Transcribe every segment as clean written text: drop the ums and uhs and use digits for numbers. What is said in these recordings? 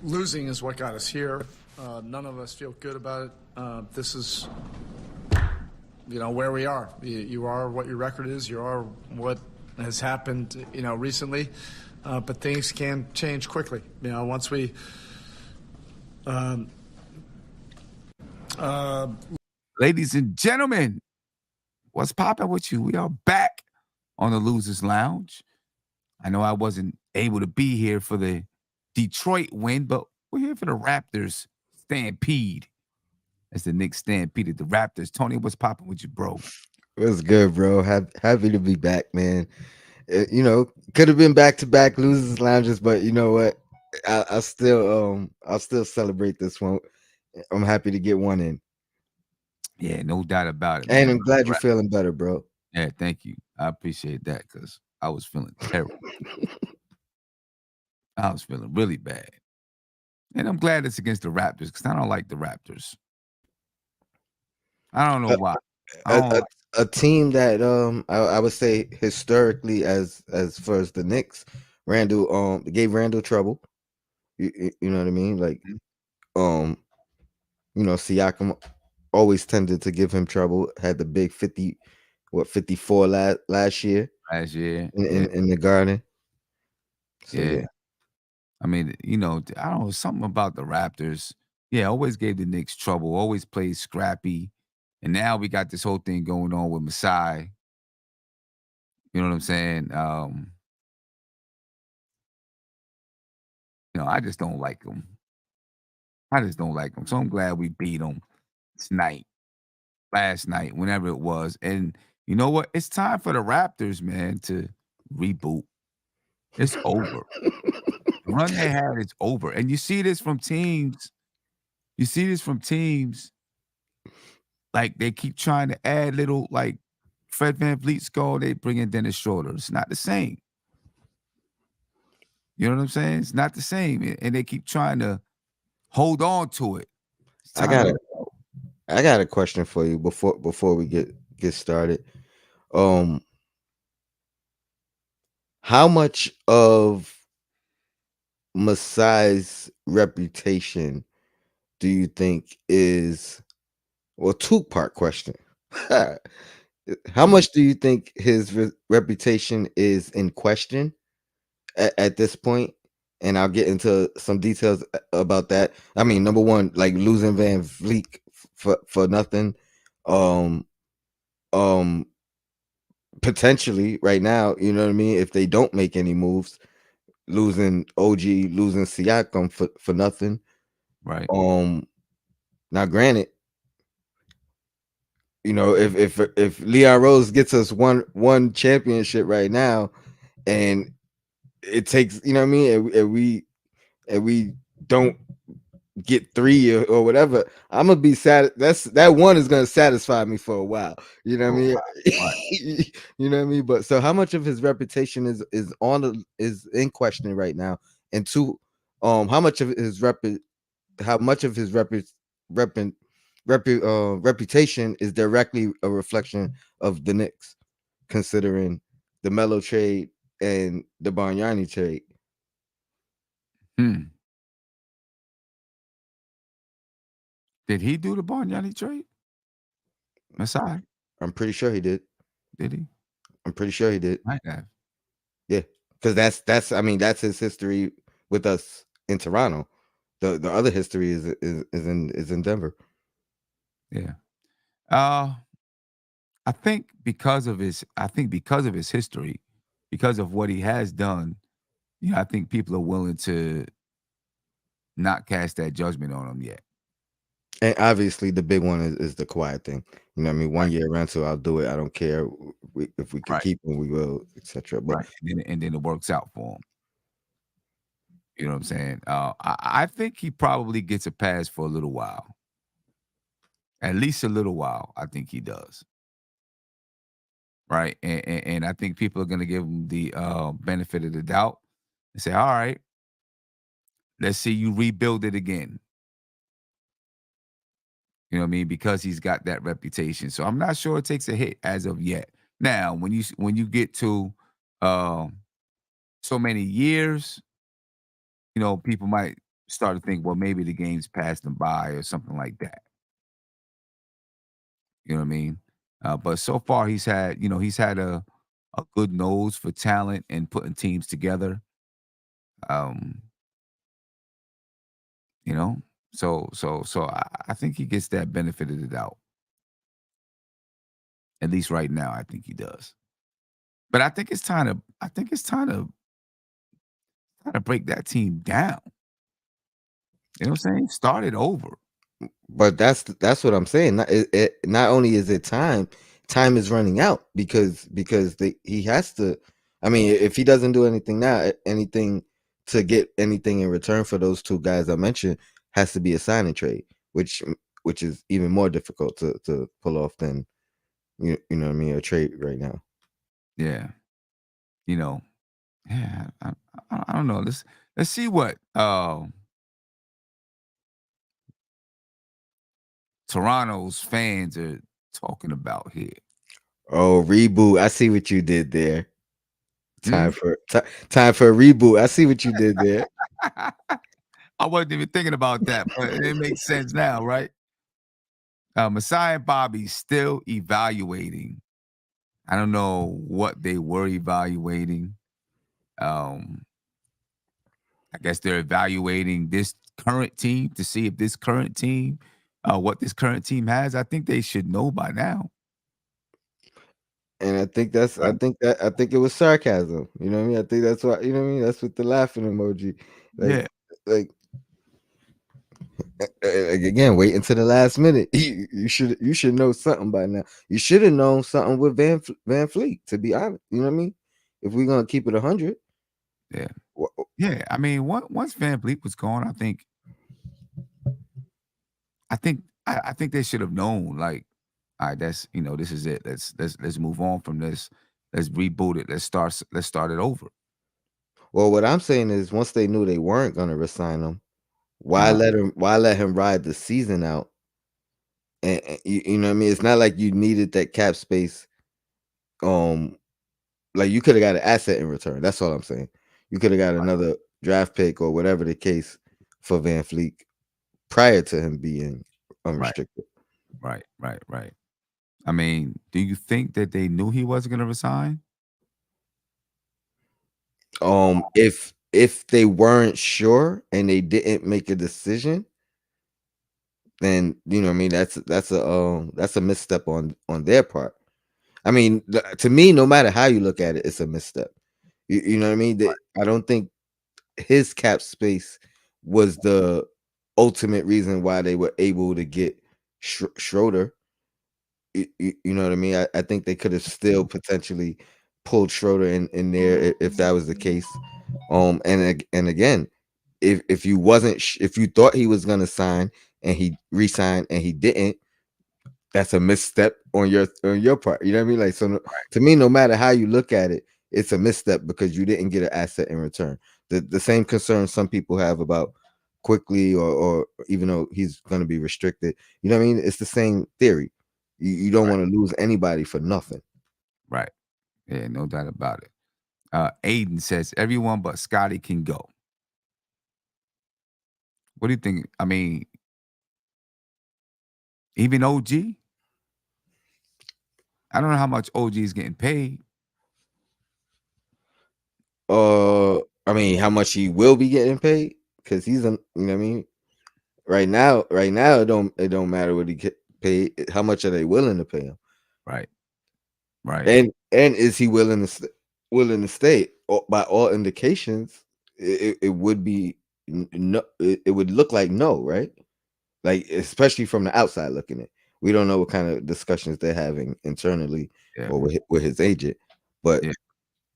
Losing is what got us here. None of us feel good about it. This is, where we are. You are what your record is. You are what has happened, recently. But things can change quickly. Once we. Ladies and gentlemen, what's popping with you? We are back on the Losers Lounge. I know I wasn't able to be here for the Detroit win, but we're here for the Raptors stampede. As the Knicks stampeded the Raptors. Tony, what's popping with you, bro? What's good, bro? Happy to be back, man. Could have been back-to-back losers lounges, but you know what? I'll still celebrate this one. I'm happy to get one in. Yeah, no doubt about it, man. And man. I'm glad you're feeling better, bro. Yeah, thank you. I appreciate that because I was feeling terrible. I was feeling really bad. And I'm glad it's against the Raptors because I don't like the Raptors. I don't know why. A team that I would say historically as far as the Knicks, Randle gave Randle trouble. You know what I mean? Like Siakam always tended to give him trouble. Had the big 54 last year. Last year. In the Garden. So, yeah. I mean, I don't know, something about the Raptors. Yeah, always gave the Knicks trouble, always played scrappy. And now we got this whole thing going on with Masai. You know what I'm saying? I just don't like him. So I'm glad we beat them last night, whenever it was. And you know what? It's time for the Raptors, man, to reboot. It's over. The run they had is over. And you see this from teams. Like they keep trying to add little, like Fred VanVleet's goal, they bring in Dennis Schroeder. It's not the same. You know what I'm saying? It's not the same. And they keep trying to hold on to it. I got a question for you before we get started. How much of Masai's reputation do you think is, well, two-part question. How much do you think his reputation is in question at this point? And I'll get into some details about that. I mean, number one, like losing Van Vliet for nothing. Potentially right now, you know what I mean? If they don't make any moves, losing OG, losing Siakam for nothing. Right. Now granted, if Leon Rose gets us one championship right now, and it takes, you know what I mean, and we don't get 3 or whatever, I'm gonna be sad. That one is gonna satisfy me for a while. You know what I mean? Right. You know what I mean? But so how much of his reputation is in question right now? And two, how much of his reputation is directly a reflection of the Knicks, considering the Melo trade and the Bargnani trade? Did he do the Bargnani trade? Masai? I'm pretty sure he did. Did he? I'm pretty sure he did. Might have. Yeah, because that's his history with us in Toronto. The other history is in Denver. Yeah. I think because of his history, because of what he has done, I think people are willing to not cast that judgment on him yet. And obviously, the big one is the quiet thing. You know what I mean? 1 year rental, I'll do it. I don't care. If we can keep him, we will, etc. Right. And then it works out for him. You know what I'm saying? I think he probably gets a pass for a little while. At least a little while, I think he does. Right? And I think people are going to give him the benefit of the doubt and say, all right, let's see you rebuild it again. You know what I mean? Because he's got that reputation. So I'm not sure it takes a hit as of yet. Now, when you get to so many years, people might start to think, well, maybe the game's passed them by or something like that. You know what I mean? But so far, he's had a good nose for talent and putting teams together. Um, you know, so I think he gets that benefit of the doubt. At least right now, I think he does. But I think it's time to. I think it's time to break that team down. You know what I'm saying? Start it over. But that's what I'm saying. Not only is it time is running out because he has to. I mean, if he doesn't do anything now, anything to get anything in return for those two guys I mentioned has to be a sign and trade, which is even more difficult to pull off than you know what I mean, a trade right now. Yeah. You know. Yeah. I don't know. Let's see what Toronto's fans are talking about here. Oh, reboot! I see what you did there. Hmm? Time for a reboot. I see what you did there. I wasn't even thinking about that, but it makes sense now, right? Masai and Bobby still evaluating. I don't know what they were evaluating. Um, I guess they're evaluating this current team to see if this current team, what this current team has. I think they should know by now. And Right. I think it was sarcasm. You know what I mean? I think that's why, you know what I mean? That's with the laughing emoji. Like Yeah, like again, wait until the last minute. You should know something by now. You should have known something with Van Fleet, to be honest. You know what I mean? If we're gonna keep it 100, yeah, yeah. I mean, once Van Vliet was gone, I think they should have known. Like, all right, this is it. Let's move on from this. Let's reboot it. Let's start it over. well, what I'm saying is once they knew they weren't gonna resign him, Uh-huh. why let him ride the season out? And you know what I mean? It's not like you needed that cap space. Um, like you could have got an asset in return. That's all I'm saying. You could have got another draft pick or whatever the case for Van Fleet prior to him being Right, unrestricted. right. I mean, do you think that they knew he wasn't going to resign? If they weren't sure and they didn't make a decision, then you know what I mean, that's a misstep on their part. I mean, to me, no matter how you look at it, it's a misstep. You know what I mean? I don't think his cap space was the ultimate reason why they were able to get Schroeder. You know what I mean? I think they could have still potentially pulled Schroeder in there if that was the case. And again, if you wasn't if you thought he was gonna sign and he re-signed and he didn't, that's a misstep on your part. You know what I mean? Like so, to me, no matter how you look at it, it's a misstep because you didn't get an asset in return. The same concern some people have about quickly or even though he's going to be restricted. You know what I mean? It's the same theory. You don't Right, want to lose anybody for nothing. right. Yeah, no doubt about it. Aiden says everyone but Scotty can go. What do you think? I mean, even OG? I don't know how much OG is getting paid. I mean, how much he will be getting paid because he's you know what I mean. Right now, it don't matter what he get paid. How much are they willing to pay him? Right, right. And is he willing to stay? By all indications, it would be no. It would look like no, right? Like especially from the outside looking in. We don't know what kind of discussions they're having internally Yeah, or with his agent, but yeah.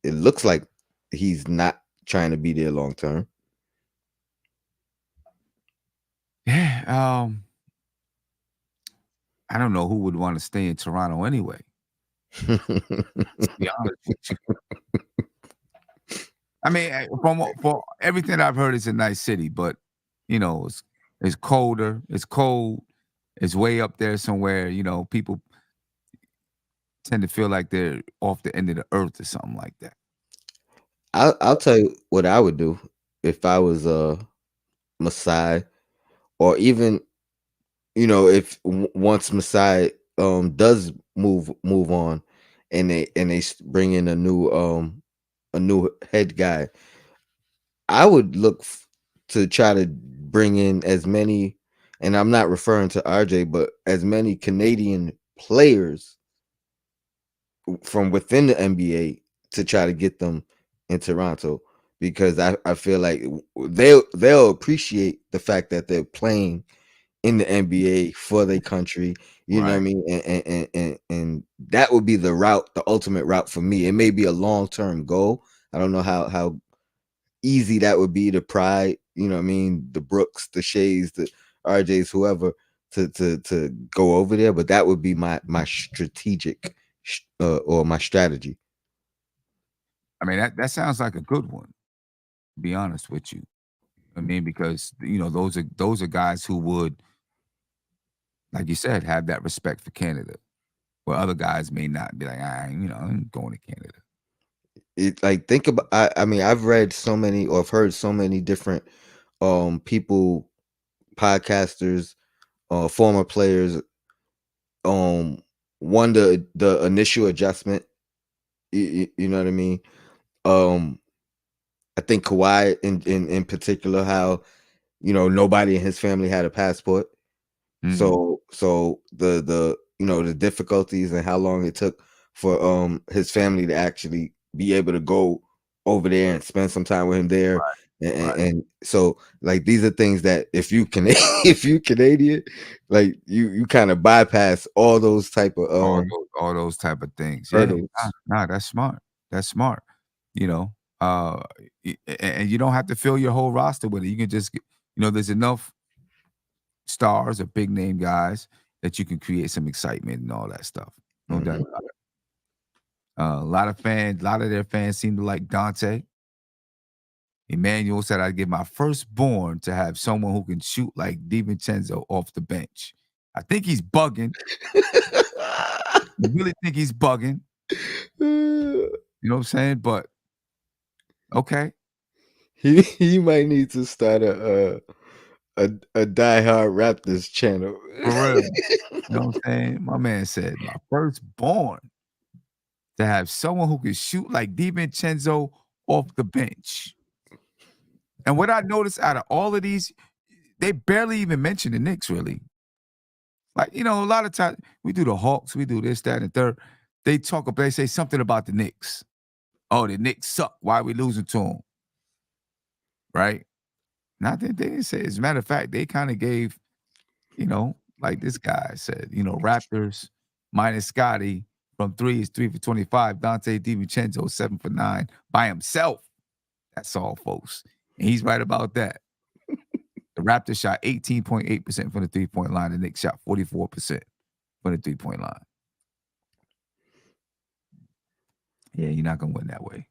it looks like he's not trying to be there long term. Yeah, I don't know who would want to stay in Toronto anyway. To be honest with you. I mean, for everything I've heard, it's a nice city, but it's colder. It's cold. It's way up there somewhere. People tend to feel like they're off the end of the earth or something like that. I'll tell you what I would do. if I was Masai, or even if once Masai does move on, and they bring in a new head guy, I would look to try to bring in as many, and I'm not referring to RJ, but as many Canadian players from within the NBA to try to get them in Toronto, because I feel like they'll appreciate the fact that they're playing in the NBA for their country. You know what I Right. mean? And that would be the ultimate route for me. It may be a long-term goal. I don't know how easy that would be to pry, what I mean, the Brooks, the Shays, the RJs, whoever, to go over there, but that would be my strategic or my strategy. I mean, that sounds like a good one, to be honest with you. I mean, because those are guys who would, like you said, have that respect for Canada, where other guys may not be like, I'm going to Canada. It, like, think about, I mean, I've read so many, or I've heard so many different people, podcasters, former players, one, the initial adjustment, you know what I mean? um I think Kawhi in particular, how nobody in his family had a passport. Mm, So the difficulties and how long it took for his family to actually be able to go over there and spend some time with him there. right. And so, like, these are things that if you can if you Canadian, like, you kind of bypass all those type of All those type of things. Yeah. hurdles. Nah, that's smart. That's smart. You know, uh, and you don't have to fill your whole roster with it. You can just, there's enough stars or big name guys that you can create some excitement and all that stuff. No doubt Mhm. about it. A lot of their fans seem to like Dante. Emmanuel said, I'd give my firstborn to have someone who can shoot like DiVincenzo off the bench. I think he's bugging. I really think he's bugging. You know what I'm saying? But okay, He might need to start a diehard Raptors channel. for real. You know what I'm saying? My man said, my firstborn to have someone who can shoot like DiVincenzo off the bench. And what I noticed out of all of these, they barely even mention the Knicks, really. Like, a lot of times we do the Hawks, we do this, that, and the third. They say something about the Knicks. Oh, the Knicks suck. Why are we losing to them? Right? Nothing they didn't say. As a matter of fact, they kind of gave, like this guy said, Raptors minus Scottie from three is 3 for 25. Dante DiVincenzo 7 for 9 by himself. That's all, folks. And he's right about that. The Raptors shot 18.8% from the 3-point line. The Knicks shot 44% from the 3-point line. Yeah, you're not gonna win that way.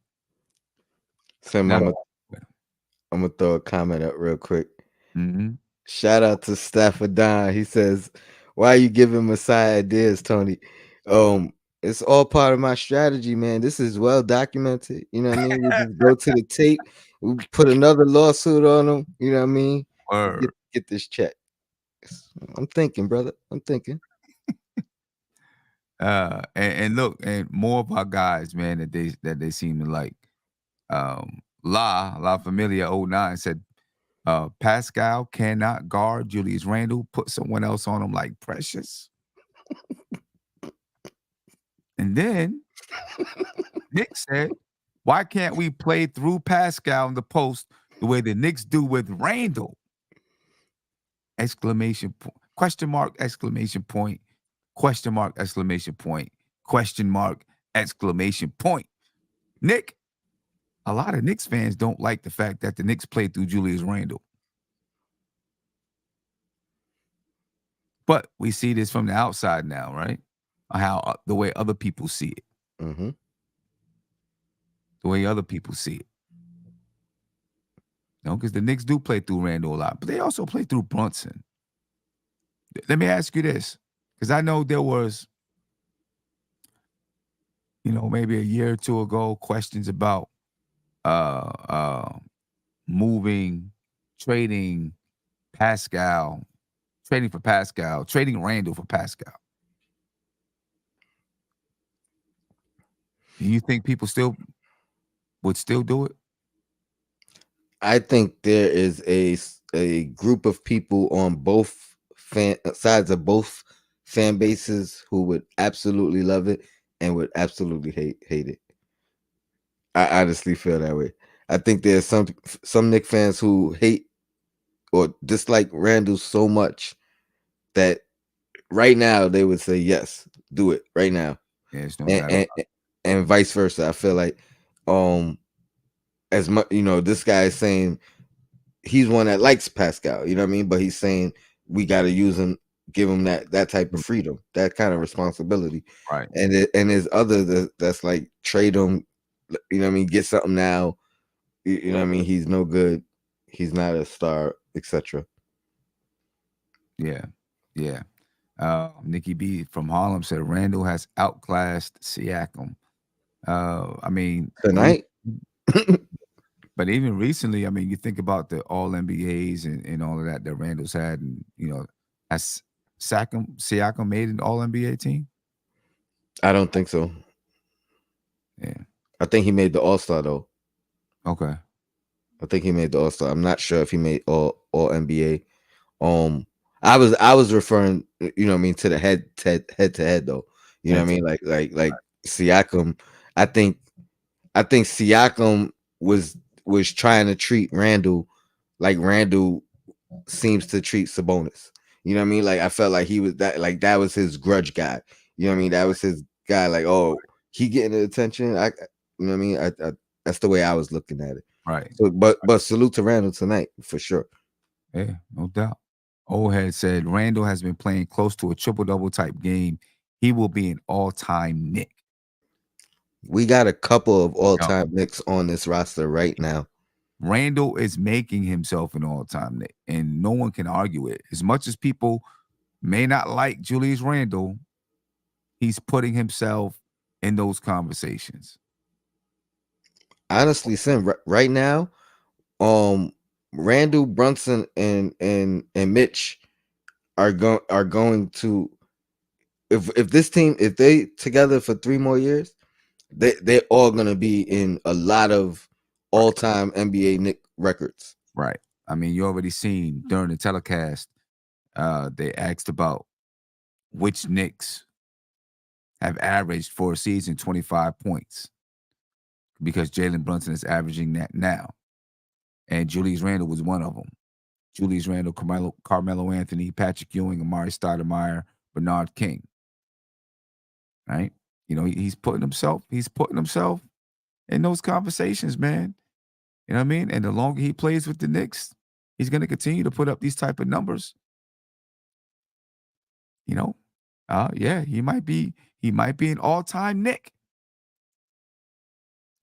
Sam, Not I'm a gonna I'm gonna throw a comment up real quick. mm-hmm. Shout out to Stafford Don. He says, "Why are you giving Messiah ideas, Tony?" It's all part of my strategy, man. This is well documented. You know what I mean? We just go to the tape. We put another lawsuit on them. You know what I mean? Word. Get this check. I'm thinking, brother. I'm thinking. And look, and more of our guys, man, that they seem to like. La Familia '09 said, Pascal cannot guard Julius Randle. Put someone else on him like Precious. And then Nick said, why can't we play through Pascal in the post the way the Knicks do with Randle? Exclamation point, question mark, exclamation point, question mark, exclamation point, question mark, exclamation point. Nick, a lot of Knicks fans don't like the fact that the Knicks played through Julius Randle. But we see this from the outside now, right? How the way other people see it, Mm-hmm. the way other people see it. Because the Knicks do play through Randle a lot, but they also play through Brunson. Let me ask you this, because I know there was, maybe a year or two ago, questions about moving, trading Pascal, trading for Pascal, trading Randle for Pascal. Do you think people would still do it? I think there is a group of people on both sides of both fan bases who would absolutely love it and would absolutely hate it. I honestly feel that way. I think there's some Knicks fans who hate or dislike Randall so much that right now they would say yes, do it right now, Yeah, there's no and doubt and, about it. and vice versa. I feel like as much this guy is saying he's one that likes Pascal, you know what I mean, but he's saying we got to use him, give him that type of freedom, that kind of responsibility, Right. and there's other that's like trade him, you know what I mean, get something now, you know what I mean, he's no good, he's not a star, etc. Yeah. Yeah. Nikki B from Harlem said Randall has outclassed Siakam. I mean, Tonight. but even recently, I mean, you think about the All NBAs and all of that Randall's had, and has Siakam made an All NBA team? I don't think so. Yeah. I think he made the All-Star though. Okay. I think he made the All-Star. I'm not sure if he made all NBA. I was referring, you know what I mean, to the head to head though. You know what I mean? Like Siakam. I think Siakam was trying to treat Randall like Randall seems to treat Sabonis. You know what I mean? Like I felt like he was that was his grudge guy. You know what I mean? That was his guy. Like, oh, he getting the attention. You know what I mean? I that's the way I was looking at it. Right. So, but salute to Randall tonight for sure. Yeah, no doubt. Old Head said Randall has been playing close to a triple-double type game. He will be an all-time Knick. We got a couple of Yo, all-time Knicks on this roster right now. Randall is making himself an all-time Knick, and no one can argue it. As much as people may not like Julius Randle, he's putting himself in those conversations. Honestly, Sim, right now, Randall, Brunson, and Mitch are going to, if this team, if they together for 3 more years, they're all gonna be in a lot of all-time NBA Knick records. Right. I mean, you already seen during the telecast, they asked about which Knicks have averaged for a season 25 points because Jalen Brunson is averaging that now. And Julius Randle was one of them. Julius Randle, Carmelo Anthony, Patrick Ewing, Amari Stoudemire, Bernard King. Right? He's putting himself in those conversations, man. You know what I mean? And the longer he plays with the Knicks, he's going to continue to put up these type of numbers. Yeah, he might be an all-time Knick.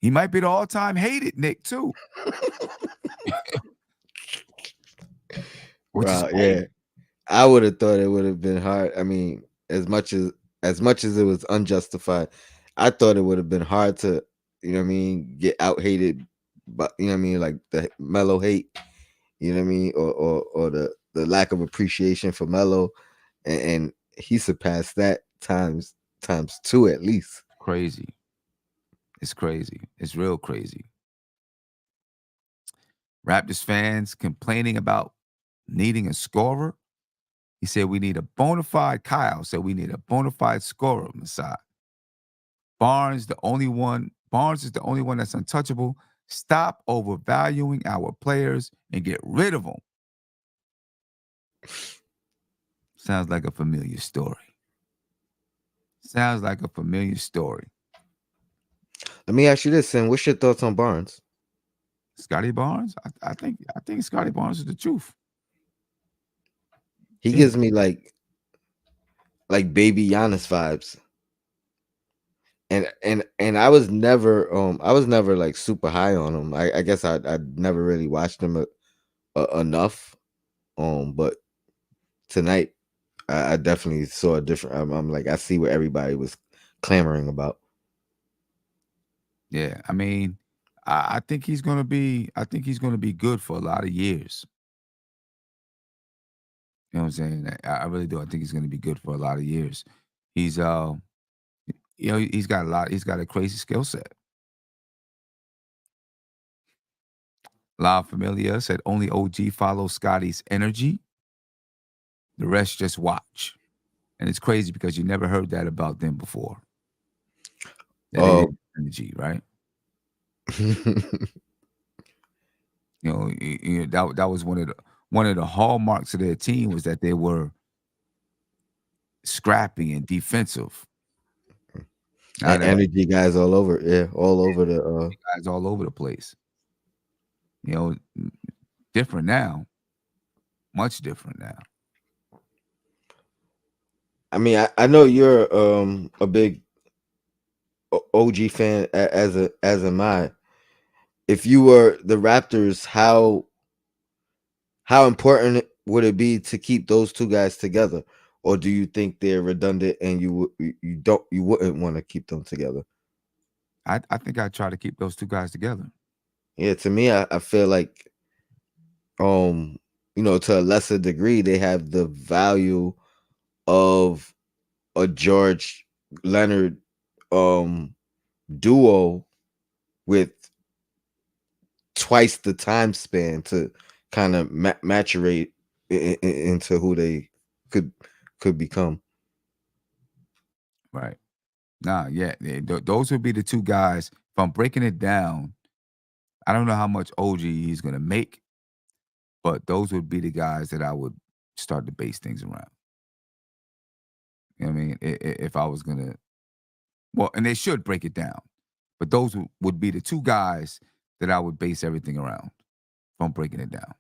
He might be the all-time hated Knick too. Which is Yeah. I would have thought it would have been hard. I mean, as much as it was unjustified, I thought it would have been hard to, you know what I mean, get out hated, but you know what I mean, like the Melo hate, you know what I mean, or the lack of appreciation for Melo, and he surpassed that times 2 at least. crazy. It's crazy. It's real crazy. Raptors fans complaining about needing a scorer. He said we need a bona fide. Kyle said we need a bona fide scorer, Masai. Barnes is the only one that's untouchable. Stop overvaluing our players and get rid of them. Sounds like a familiar story. Let me ask you this, Sam. What's your thoughts on Barnes? Scottie Barnes? I think Scottie Barnes is the truth. He gives me like baby Giannis vibes. And I was never like super high on him. I guess I never really watched him enough. But tonight I definitely saw a different. I'm like, I see what everybody was clamoring about. Yeah, I mean, I think he's gonna be. I think he's gonna be good for a lot of years. You know what I'm saying? I really do. I think he's gonna be good for a lot of years. He's he's got a lot. He's got a crazy skill set. La Familia said only OG follows Scottie's energy. The rest just watch. And it's crazy because you never heard that about them before. That they didn't have energy, right? That was one of the hallmarks of their team was that they were scrappy and defensive. And energy guys all over, all over the guys all over the place. Different now. Much different now. I mean, I know you're a big OG fan, as am I. If you were the Raptors, how important would it be to keep those two guys together, or do you think they're redundant and you wouldn't want to keep them together? I think I'd try to keep those two guys together. Yeah, to me, I feel like, to a lesser degree, they have the value of a George Leonard duo with twice the time span to kind of maturate into who they could become. Right. Those would be the two guys. If I'm breaking it down, I don't know how much OG he's going to make, but those would be the guys that I would start to base things around. You know what I mean? If I was going to, well, and they should break it down, but those would be the two guys that I would base everything around if I'm breaking it down.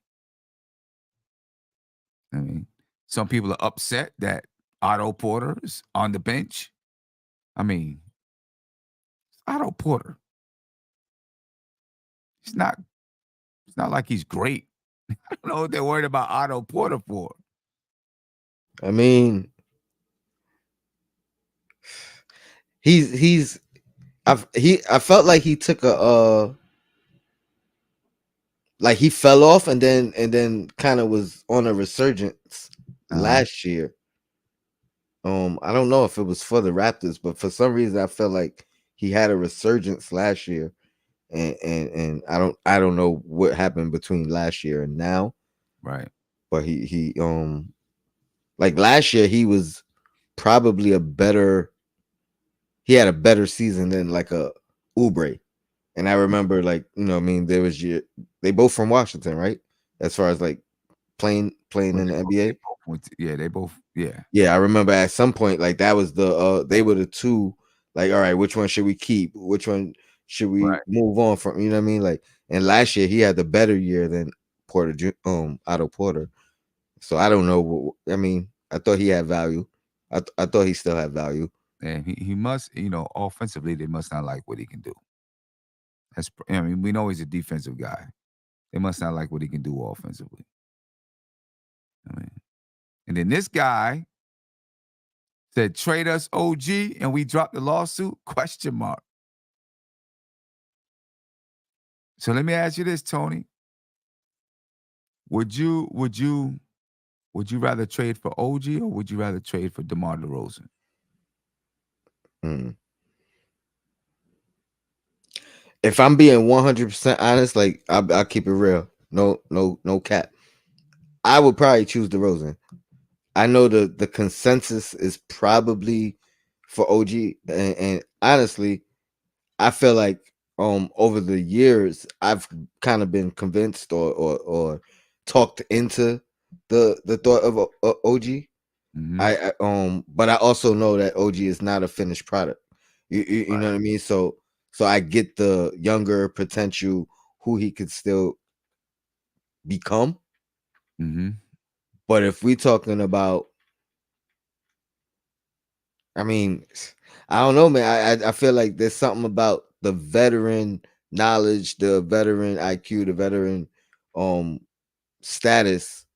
I mean, some people are upset that Otto Porter is on the bench. I mean, Otto Porter. It's not like he's great. I don't know what they're worried about Otto Porter for. I mean, I felt like he took like he fell off and then kind of was on a resurgence last year. I don't know if it was for the Raptors, but for some reason I felt like he had a resurgence last year, and I don't know what happened between last year and now. Right. But he like last year he was probably he had a better season than like a Oubre. And I remember, like, they both from Washington, right? As far as like playing in the NBA. They both. Yeah, I remember at some point, like, that was they were the two, like, all right, which one should we keep? Which one should we move on from? You know what I mean? Like, and last year he had the better year than Otto Porter. So I don't know. I mean, I thought he had value. I thought he still had value. And he must, offensively, they must not like what he can do. We know he's a defensive guy. They must not like what he can do offensively. And then this guy said, trade us OG and we dropped the lawsuit? ? So let me ask you this, Tony. Would you rather trade for OG or would you rather trade for DeMar DeRozan? If I'm being 100% honest, like, I'll keep it real. No cap. I would probably choose DeRozan. I know the consensus is probably for OG, and honestly, I feel like over the years I've kind of been convinced or talked into the thought of OG. Mm-hmm. But I also know that OG is not a finished product. You know what I mean? So I get the younger potential who he could still become. Mm-hmm. But if we're talking about, I mean, I don't know, man. I feel like there's something about the veteran knowledge, the veteran IQ, the veteran status,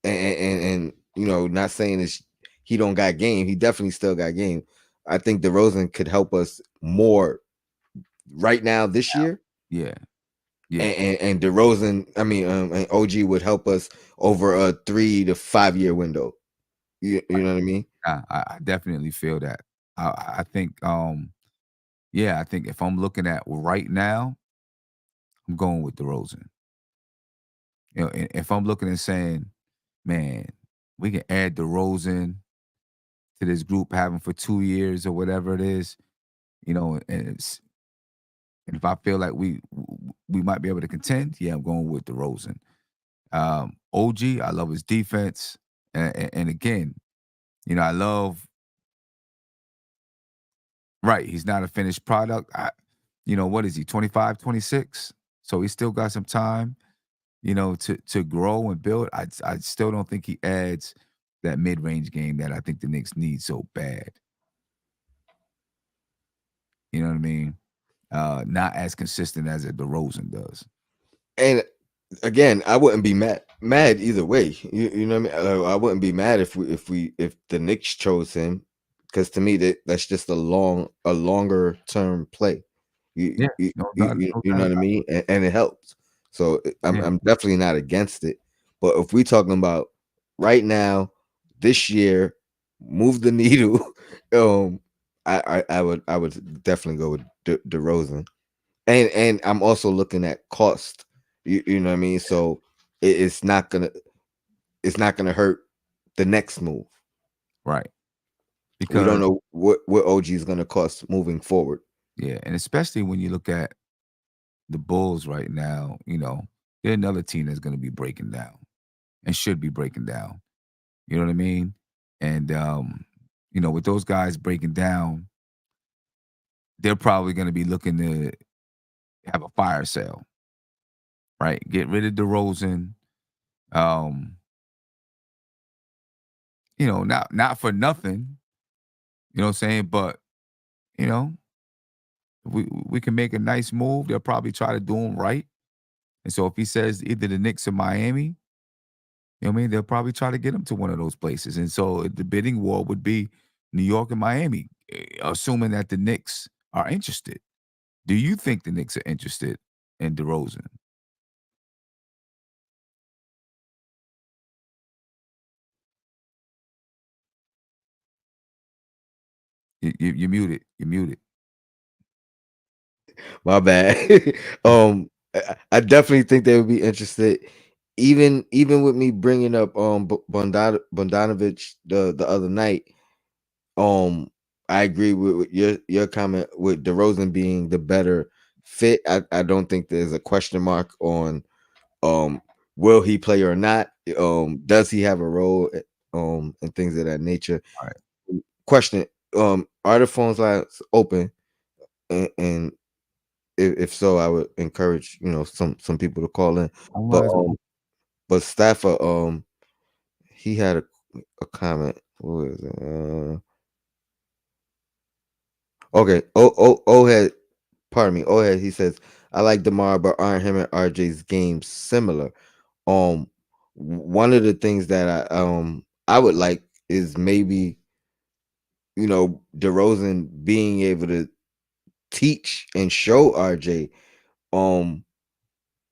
and not saying this, he don't got game. He definitely still got game. I think DeRozan could help us more right now this year. Yeah. Yeah. And DeRozan, I mean, and OG would help us over a 3 to 5 year window. You know what I mean? I definitely feel that. I think, yeah, I think if I'm looking at right now, I'm going with DeRozan. You know, and if I'm looking and saying, man, we can add DeRozan to this group, have him for 2 years or whatever it is, you know, and if I feel like we might be able to contend, yeah, I'm going with DeRozan. OG, I love his defense, and again, you know, I love right. He's not a finished product. You know, what is he? 25, 26. So he still got some time, you know, to grow and build. I still don't think he adds that mid range game that I think the Knicks need so bad. You know what I mean? Not as consistent as a DeRozan does. And again, I wouldn't be mad either way. You know what I mean? I wouldn't be mad if the Knicks chose him, because to me that's just a longer term play. Yeah, no doubt, no You know doubt what I about mean? And it helps. So it. Yeah, I'm definitely not against it. But if we talking about right now, this year, move the needle, um, I would definitely go with DeRozan. And I'm also looking at cost. You know what I mean? So it's not gonna hurt the next move. right. We don't Because know what OG is gonna cost moving forward. yeah, and especially when you look at the Bulls right now, you know, they're another team that's going to be breaking down and should be breaking down. You know what I mean? And you know, with those guys breaking down, they're probably going to be looking to have a fire sale, right? Get rid of DeRozan. Um, you know, not for nothing. You know what I'm saying? But you know, we can make a nice move. They'll probably try to do him right. And so if he says either the Knicks or Miami, you know what I mean? They'll probably try to get him to one of those places. And so the bidding war would be New York and Miami, assuming that the Knicks are interested. Do you think the Knicks are interested in DeRozan? You muted. You muted. My bad. I definitely think they would be interested. Even with me bringing up Bondanovich the other night. Um, I agree with your comment with DeRozan being the better fit. I don't think there's a question mark on um will he play or not. Does he have a role, and things of that nature. All right. Question: are the phone lines open? And if so, I would encourage some people to call in. All But eyes are Stafford, he had a comment. What was it? Okay. Ohead, pardon me. Ohead, he says, I like DeMar, but aren't him and RJ's games similar? Um, one of the things that I would like is maybe DeRozan being able to teach and show RJ um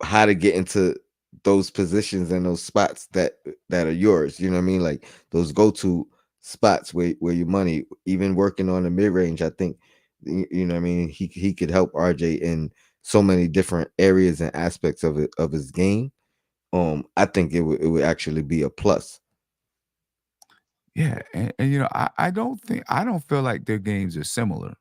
how to get into those positions and those spots that are yours. You know what I mean? Like those go-to spots where your money, even working on the mid-range, I think you know what I mean, he could help RJ in so many different areas and aspects of his game. I think it would actually be a plus. yeah, and you know, I don't feel like their games are similar.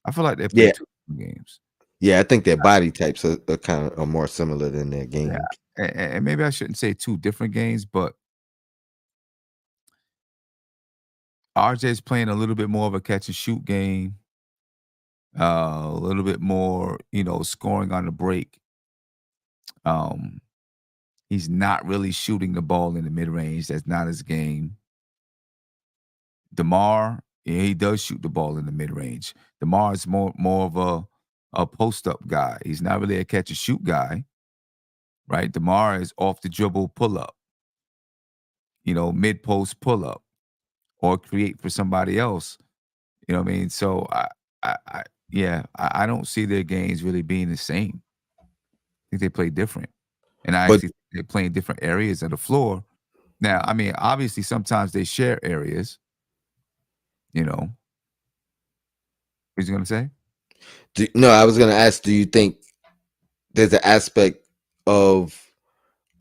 I feel like they play Yeah, two different games. yeah, I think their body types are kind of more similar than their Yeah. games. And maybe I shouldn't say two different games, but RJ's playing a little bit more of a catch and shoot game, a little bit more, you know, scoring on the break. Um, he's not really shooting the ball in the mid range. That's not his game. DeMar, yeah, he does shoot the ball in the mid range. DeMar is more of a post up guy. He's not really a catch and shoot guy, right? DeMar is off the dribble pull up, you know, mid post pull up, or create for somebody else. You know what I mean? So I yeah, I don't see their games really being the same. think they play different. And I But actually think they play in different areas of the floor. Now, I mean, obviously sometimes they share areas, you know. What you gonna say? no, I was gonna ask, do you think there's an aspect of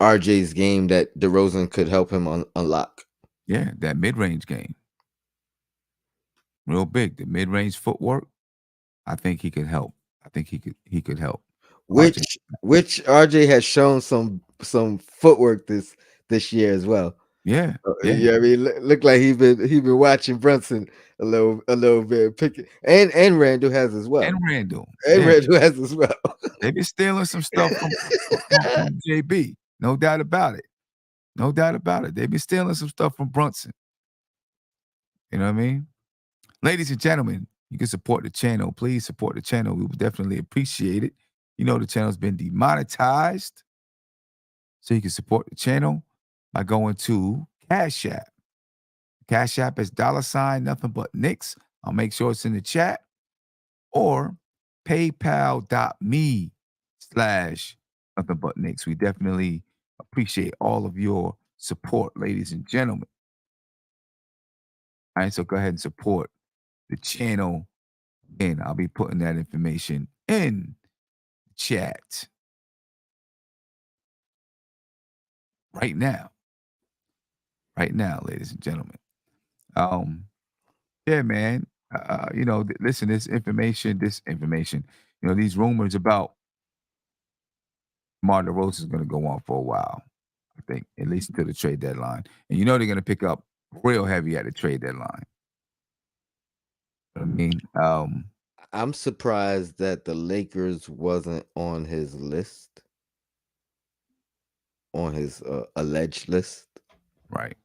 RJ's game that DeRozan could help him unlock? Yeah, that mid-range game. Real big. The mid-range footwork, I think he could help. I think he could help RJ. Which RJ has shown some footwork this year as well. Yeah, yeah. Yeah, I mean, look like he been watching Brunson a little bit, picking, and Randall has as well, And Randall. and Yeah. Randall has as well. They've been stealing some stuff from JB. No doubt about it. No doubt about it. They've been stealing some stuff from Brunson. You know what I mean? Ladies and gentlemen, you can support the channel. Please support the channel. We would definitely appreciate it. You know the channel's been demonetized. So you can support the channel by going to Cash App. Cash App is $ nothing but Knicks. I'll make sure it's in the chat. Or paypal.me/nothing but Knicks. We definitely appreciate all of your support, ladies and gentlemen. All right, so go ahead and support the channel. And I'll be putting that information in the chat right now. Right now, ladies and gentlemen. Yeah, man. Listen, this information, these rumors about DeMar DeRozan is going to go on for a while. I think, at least until the trade deadline. And they're going to pick up real heavy at the trade deadline. I mean, I'm surprised that the Lakers wasn't on his list, on his alleged list. right.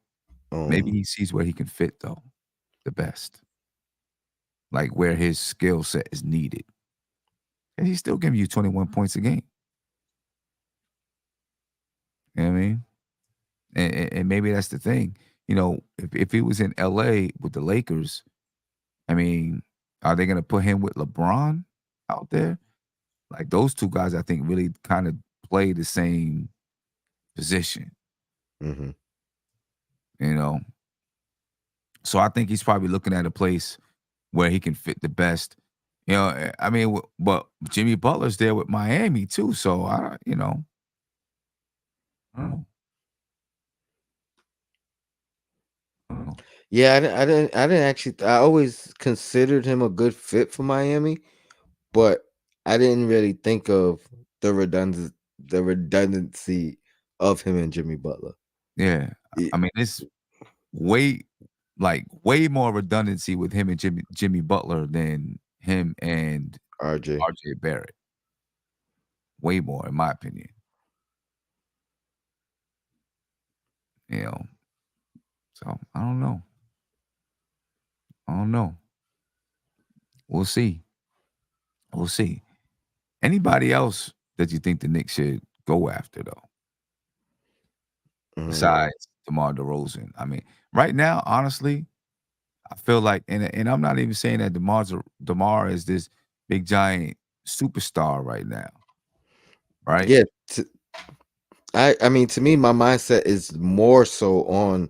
Maybe he sees where he can fit, though, the best. Like where his skill set is needed. And he's still giving you 21 points a game. You know what I mean? And maybe that's the thing. If he was in LA with the Lakers, I mean, are they gonna put him with LeBron out there? Like those two guys, I think, really kind of play the same position. Mm-hmm. So I think he's probably looking at a place where he can fit the best. I mean, but Jimmy Butler's there with Miami too. So I don't know. Yeah, I didn't actually. I always considered him a good fit for Miami, but I didn't really think of the redundancy of him and Jimmy Butler. Yeah, I mean, it's way more redundancy with him and Jimmy Butler than him and RJ Barrett. Way more, in my opinion. So I don't know. We'll see. Anybody else that you think the Knicks should go after, though? Besides DeMar DeRozan. I mean, right now, honestly, I feel like, and I'm not even saying that DeMar is this big giant superstar right now. Right? Yeah. I mean, to me, my mindset is more so on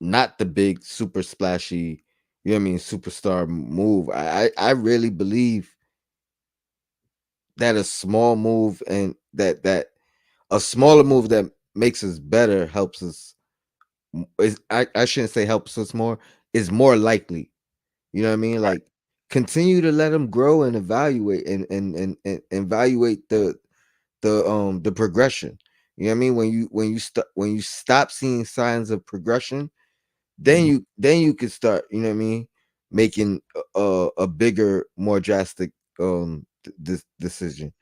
not the big super splashy, superstar move. I really believe that a small move and that a smaller move that makes us better helps us. I shouldn't say helps us more, is more likely. You know what I mean? Right. Like, continue to let them grow and evaluate and evaluate the progression. You know what I mean? When you stop seeing signs of progression, then you can start, you know what I mean, making a bigger, more drastic decision.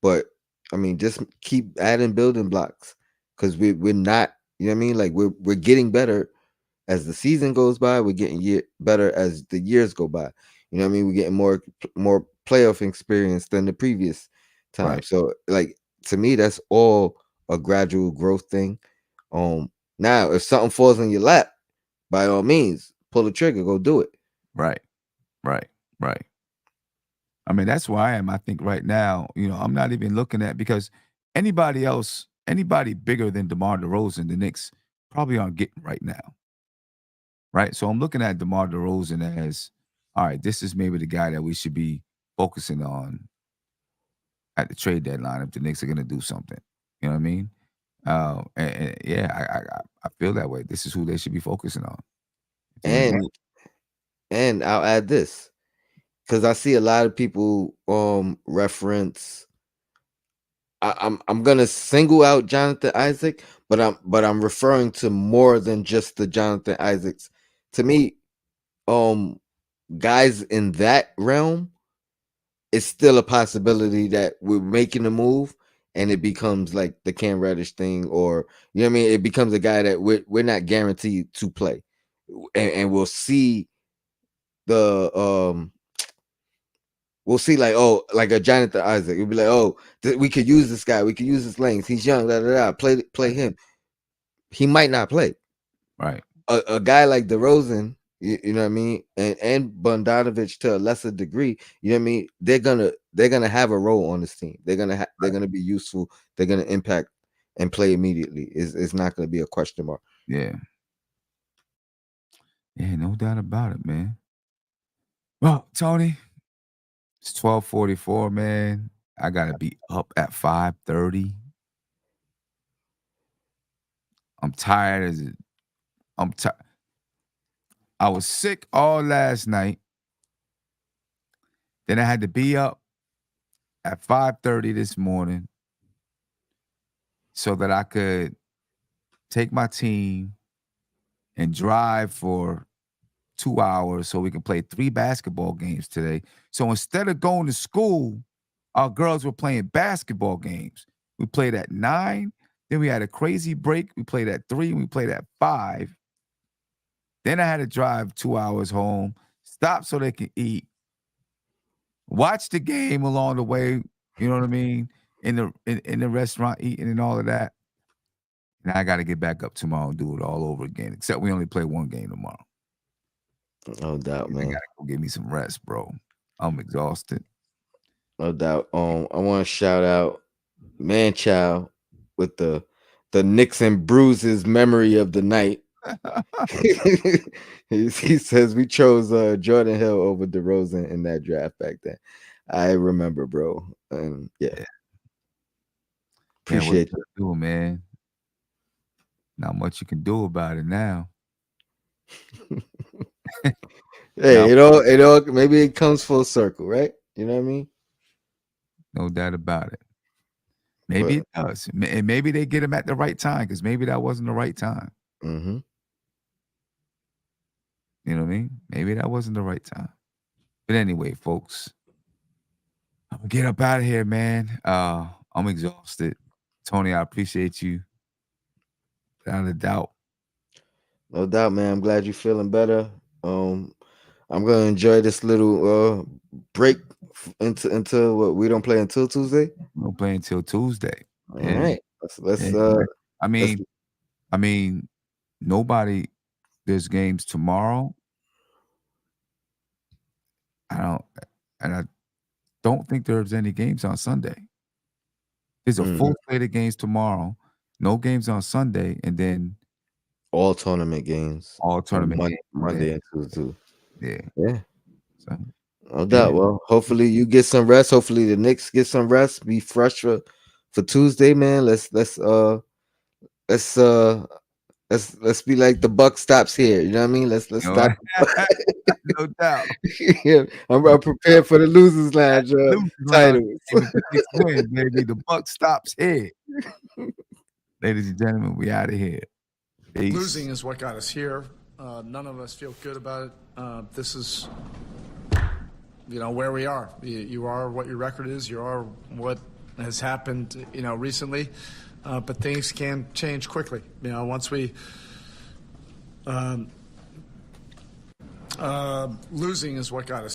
But I mean, just keep adding building blocks, because we're not, you know what I mean, like we're getting better as the season goes by. We're getting better as the years go by. You know what I mean? We're getting more playoff experience than the previous time. Right. So, like, to me, that's all a gradual growth thing. Now, if something falls in your lap, by all means, pull the trigger, go do it. Right. I mean, that's where I am. I think right now, I'm not even looking at because anybody bigger than DeMar DeRozan, the Knicks probably aren't getting right now, right? So I'm looking at DeMar DeRozan as, all right, this is maybe the guy that we should be focusing on at the trade deadline if the Knicks are going to do something. You know what I mean? And yeah, I feel that way. This is who they should be focusing on. And I'll add this because I see a lot of people reference. I'm gonna single out Jonathan Isaac, but I'm referring to more than just the Jonathan Isaacs. To me, guys in that realm, it's still a possibility that we're making a move and it becomes like the Cam Reddish thing, or you know what I mean. It becomes a guy that we're not guaranteed to play, and we'll see the we'll see like a Jonathan Isaac. We'll be like, we could use this guy. We could use his length. He's young. Play him. He might not play. Right. A guy like DeRozan, you know what I mean, and Bogdanović to a lesser degree, you know what I mean. They're gonna have a role on this team. They're gonna be useful. They're gonna impact and play immediately. It's not gonna be a question mark. Yeah. Yeah, no doubt about it, man. Well, Tony, it's 12:44, man. I gotta be up at 5:30. I'm tired. I was sick all last night. Then I had to be up at 5:30 this morning so that I could take my team and drive for 2 hours so we can play 3 basketball games today. So instead of going to school, our girls were playing basketball games. We played at 9, then we had a crazy break. We played at 3, and we played at 5. Then I had to drive 2 hours home, stop so they can eat, watch the game along the way, you know what I mean, in the restaurant eating and all of that. And I got to get back up tomorrow and do it all over again, except we only play 1 game tomorrow. No doubt, man. I got to go get me some rest, bro. I'm exhausted. No doubt. I want to shout out Manchow with the Knicks and Bruises memory of the night. he says we chose Jordan Hill over DeRozan in that draft back then. I remember, bro. And yeah. Appreciate it. Do, man. Not much you can do about it now. Hey, it all maybe it comes full circle, right? You know what I mean? No doubt about it. Maybe it does. And maybe they get him at the right time because maybe that wasn't the right time. Mm-hmm. You know what I mean? Maybe that wasn't the right time. But anyway, folks, I'm gonna get up out of here, man. I'm exhausted. Tony, I appreciate you. Without a doubt. No doubt, man. I'm glad you're feeling better. I'm gonna enjoy this little break into what we don't play until Tuesday. We don't play until Tuesday. All right. Let's I mean, nobody. There's games tomorrow. I don't think there's any games on Sunday. There's a full slate of games tomorrow. No games on Sunday, and then all tournament games. All tournament games. Monday and Tuesday. Yeah. So, no doubt. Yeah. Well, hopefully you get some rest. Hopefully the Knicks get some rest. Be fresh for Tuesday, man. Let's be like the buck stops here. You know what I mean? Let's stop. No doubt. Yeah, I'm prepared for the losers lounge title. Win, baby. The buck stops here. Ladies and gentlemen, we out of here. Peace. Losing is what got us here. None of us feel good about it. This is, where we are. You are what your record is. You are what has happened, recently. But things can change quickly. Once we losing is what got us